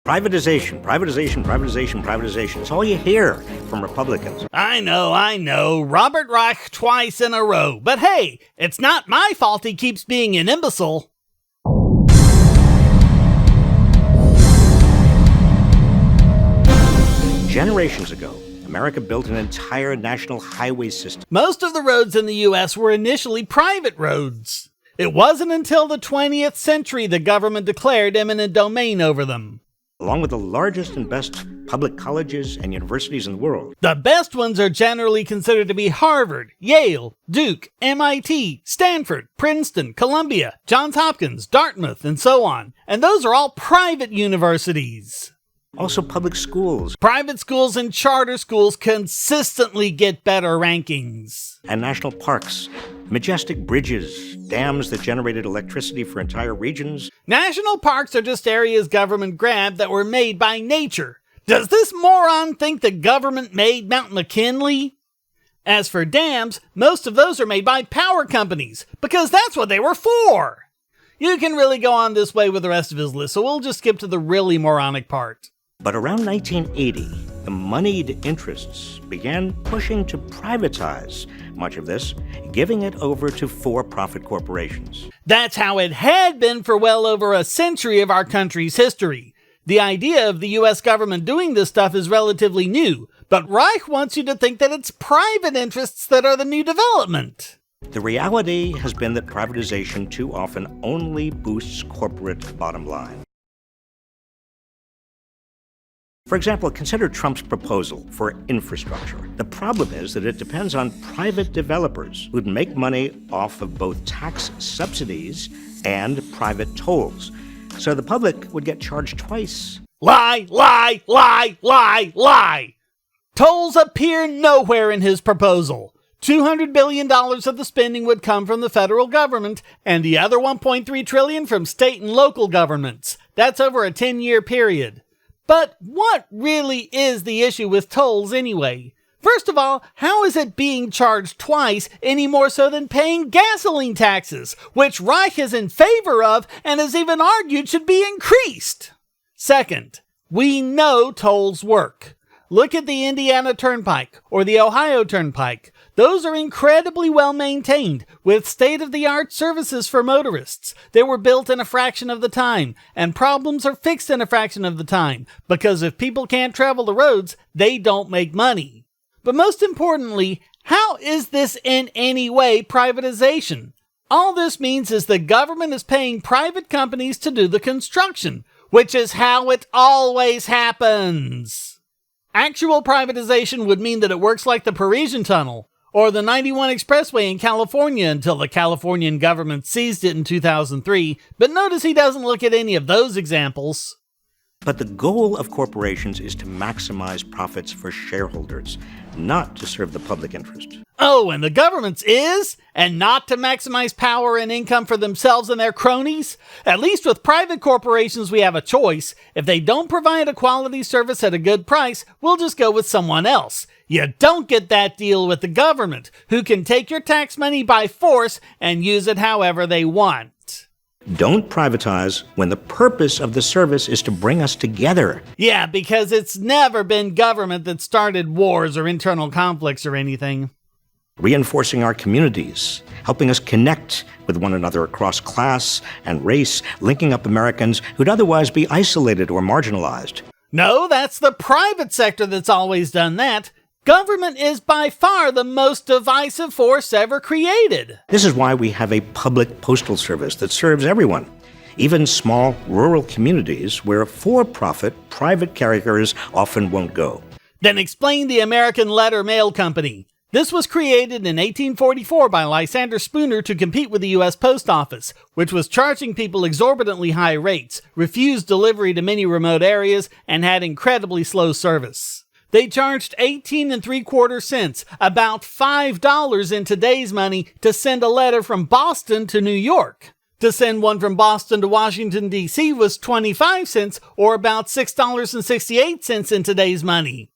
Privatization, privatization, privatization, privatization. It's all you hear from Republicans. I know. Robert Reich twice in a row. But hey, it's not my fault he keeps being an imbecile. Generations ago, America built an entire national highway system. Most of the roads in the U.S. were initially private roads. It wasn't until the 20th century the government declared eminent domain over them. Along with the largest and best public colleges and universities in the world. The best ones are generally considered to be Harvard, Yale, Duke, MIT, Stanford, Princeton, Columbia, Johns Hopkins, Dartmouth, and so on. And those are all private universities. Also public schools. Private schools and charter schools consistently get better rankings. And national parks, majestic bridges, dams that generated electricity for entire regions. National parks are just areas government grabbed that were made by nature. Does this moron think the government made Mount McKinley? As for dams, most of those are made by power companies, because that's what they were for. You can really go on this way with the rest of his list, so we'll just skip to the really moronic part. But around 1980, the moneyed interests began pushing to privatize much of this, giving it over to for-profit corporations. That's how it had been for well over a century of our country's history. The idea of the U.S. government doing this stuff is relatively new, but Reich wants you to think that it's private interests that are the new development. The reality has been that privatization too often only boosts corporate bottom line. For example, consider Trump's proposal for infrastructure. The problem is that it depends on private developers who'd make money off of both tax subsidies and private tolls. So the public would get charged twice. Lie, lie, lie, lie, lie! Tolls appear nowhere in his proposal. $200 billion of the spending would come from the federal government, and the other $1.3 trillion from state and local governments. That's over a 10-year period. But what really is the issue with tolls anyway? First of all, how is it being charged twice any more so than paying gasoline taxes, which Reich is in favor of and has even argued should be increased? Second, we know tolls work. Look at the Indiana Turnpike or the Ohio Turnpike. Those are incredibly well maintained, with state-of-the-art services for motorists. They were built in a fraction of the time, and problems are fixed in a fraction of the time, because if people can't travel the roads, they don't make money. But most importantly, how is this in any way privatization? All this means is the government is paying private companies to do the construction, which is how it always happens. Actual privatization would mean that it works like the Parisian Tunnel, or the 91 Expressway in California until the Californian government seized it in 2003, but notice he doesn't look at any of those examples. But the goal of corporations is to maximize profits for shareholders, not to serve the public interest. Oh, and the government's is? And not to maximize power and income for themselves and their cronies? At least with private corporations we have a choice. If they don't provide a quality service at a good price, we'll just go with someone else. You don't get that deal with the government, who can take your tax money by force and use it however they want. Don't privatize when the purpose of the service is to bring us together. Yeah, because it's never been government that started wars or internal conflicts or anything. Reinforcing our communities, helping us connect with one another across class and race, linking up Americans who'd otherwise be isolated or marginalized. No, that's the private sector that's always done that. Government is by far the most divisive force ever created. This is why we have a public postal service that serves everyone, even small rural communities where for-profit private carriers often won't go. Then explain the American Letter Mail Company. This was created in 1844 by Lysander Spooner to compete with the U.S. Post Office, which was charging people exorbitantly high rates, refused delivery to many remote areas, and had incredibly slow service. They charged 18 3/4 cents, about $5 in today's money, to send a letter from Boston to New York. To send one from Boston to Washington, D.C. was 25 cents, or about $6.68 in today's money.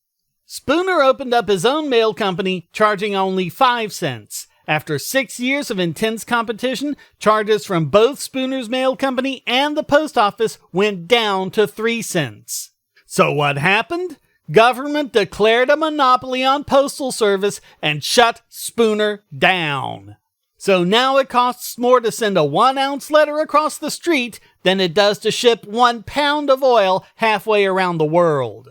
Spooner opened up his own mail company, charging only 5 cents. After 6 years of intense competition, charges from both Spooner's Mail Company and the post office went down to 3 cents. So what happened? Government declared a monopoly on postal service and shut Spooner down. So now it costs more to send a 1-ounce letter across the street than it does to ship 1 pound of oil halfway around the world.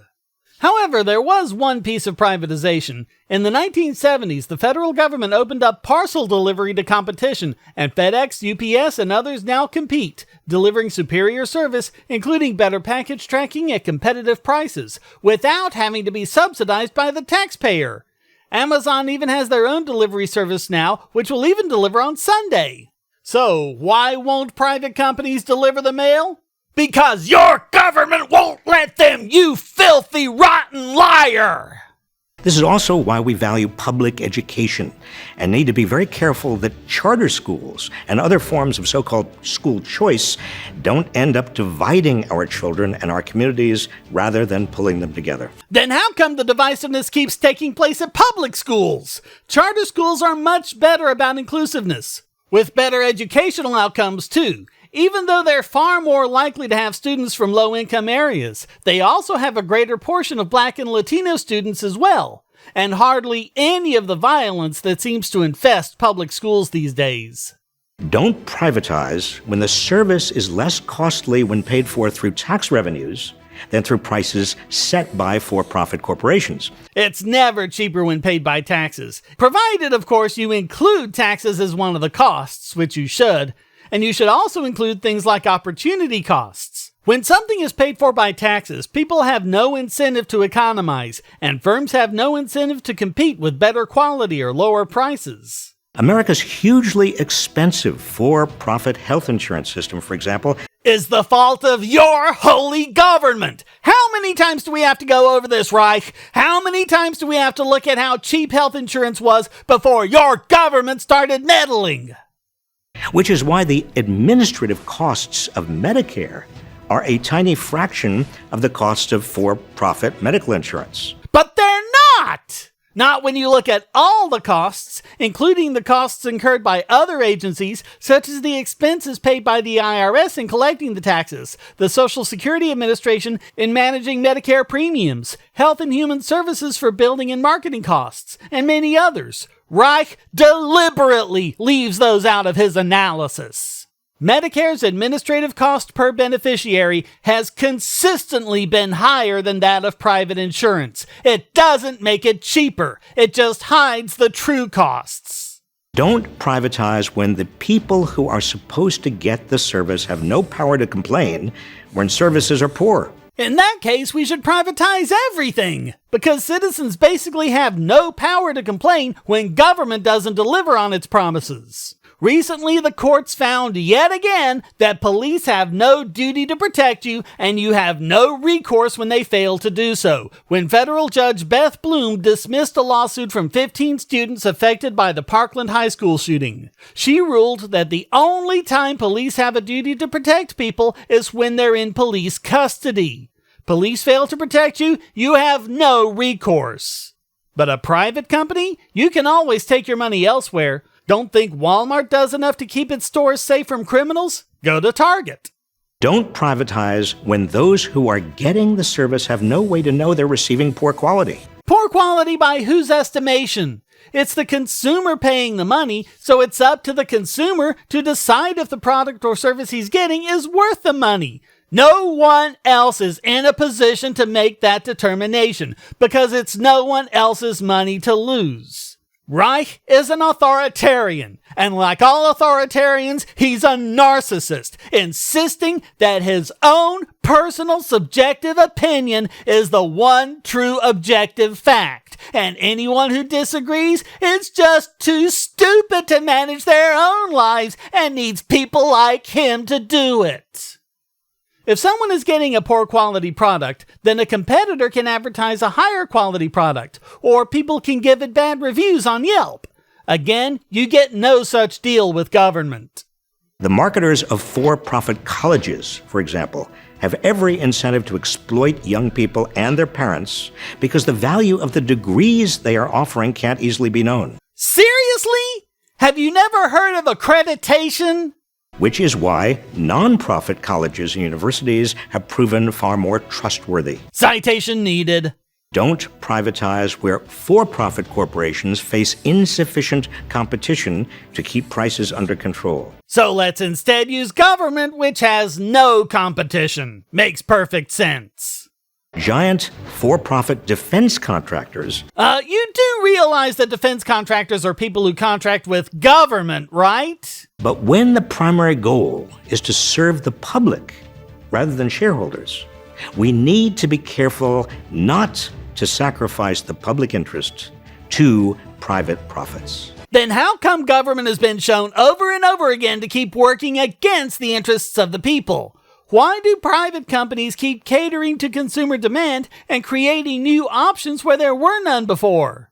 However, there was one piece of privatization. In the 1970s, the federal government opened up parcel delivery to competition, and FedEx, UPS, and others now compete, delivering superior service, including better package tracking at competitive prices, without having to be subsidized by the taxpayer. Amazon even has their own delivery service now, which will even deliver on Sunday. So, why won't private companies deliver the mail? Because your government won't let them, you filthy, rotten liar! This is also why we value public education and need to be very careful that charter schools and other forms of so-called school choice don't end up dividing our children and our communities rather than pulling them together. Then how come the divisiveness keeps taking place at public schools? Charter schools are much better about inclusiveness, with better educational outcomes too. Even though they're far more likely to have students from low-income areas, they also have a greater portion of Black and Latino students as well, and hardly any of the violence that seems to infest public schools these days. Don't privatize when the service is less costly when paid for through tax revenues than through prices set by for-profit corporations. It's never cheaper when paid by taxes, provided, of course, you include taxes as one of the costs, which you should. And you should also include things like opportunity costs. When something is paid for by taxes, people have no incentive to economize, and firms have no incentive to compete with better quality or lower prices. America's hugely expensive for-profit health insurance system, for example, is the fault of your holy government. How many times do we have to go over this, Reich? How many times do we have to look at how cheap health insurance was before your government started meddling? Which is why the administrative costs of Medicare are a tiny fraction of the cost of for-profit medical insurance. But they're not! Not when you look at all the costs, including the costs incurred by other agencies, such as the expenses paid by the IRS in collecting the taxes, the Social Security Administration in managing Medicare premiums, Health and Human Services for building and marketing costs, and many others. Reich deliberately leaves those out of his analysis. Medicare's administrative cost per beneficiary has consistently been higher than that of private insurance. It doesn't make it cheaper. It just hides the true costs. Don't privatize when the people who are supposed to get the service have no power to complain when services are poor. In that case, we should privatize everything, because citizens basically have no power to complain when government doesn't deliver on its promises. Recently, the courts found yet again that police have no duty to protect you, and you have no recourse when they fail to do so. When federal judge Beth Bloom dismissed a lawsuit from 15 students affected by the Parkland High School shooting, she ruled that the only time police have a duty to protect people is when they're in police custody. Police fail to protect you, you have no recourse. But a private company? You can always take your money elsewhere. Don't think Walmart does enough to keep its stores safe from criminals? Go to Target. Don't privatize when those who are getting the service have no way to know they're receiving poor quality. Poor quality by whose estimation? It's the consumer paying the money, so it's up to the consumer to decide if the product or service he's getting is worth the money. No one else is in a position to make that determination, because it's no one else's money to lose. Reich is an authoritarian, and like all authoritarians, he's a narcissist, insisting that his own personal subjective opinion is the one true objective fact, and anyone who disagrees is just too stupid to manage their own lives and needs people like him to do it. If someone is getting a poor quality product, then a competitor can advertise a higher quality product, or people can give it bad reviews on Yelp. Again, you get no such deal with government. The marketers of for-profit colleges, for example, have every incentive to exploit young people and their parents because the value of the degrees they are offering can't easily be known. Seriously? Have you never heard of accreditation? Which is why nonprofit colleges and universities have proven far more trustworthy. Citation needed. Don't privatize where for-profit corporations face insufficient competition to keep prices under control. So let's instead use government, which has no competition. Makes perfect sense. Giant for-profit defense contractors. You do realize that defense contractors are people who contract with government, right? But when the primary goal is to serve the public rather than shareholders, we need to be careful not to sacrifice the public interest to private profits. Then how come government has been shown over and over again to keep working against the interests of the people? Why do private companies keep catering to consumer demand and creating new options where there were none before?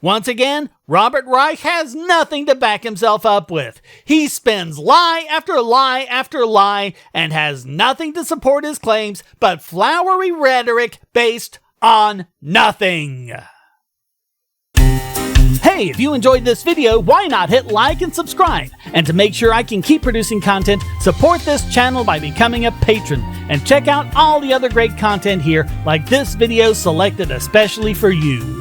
Once again, Robert Reich has nothing to back himself up with. He spins lie after lie after lie and has nothing to support his claims but flowery rhetoric based on nothing. Hey, if you enjoyed this video, why not hit like and subscribe? And to make sure I can keep producing content, support this channel by becoming a patron. And check out all the other great content here, like this video selected especially for you.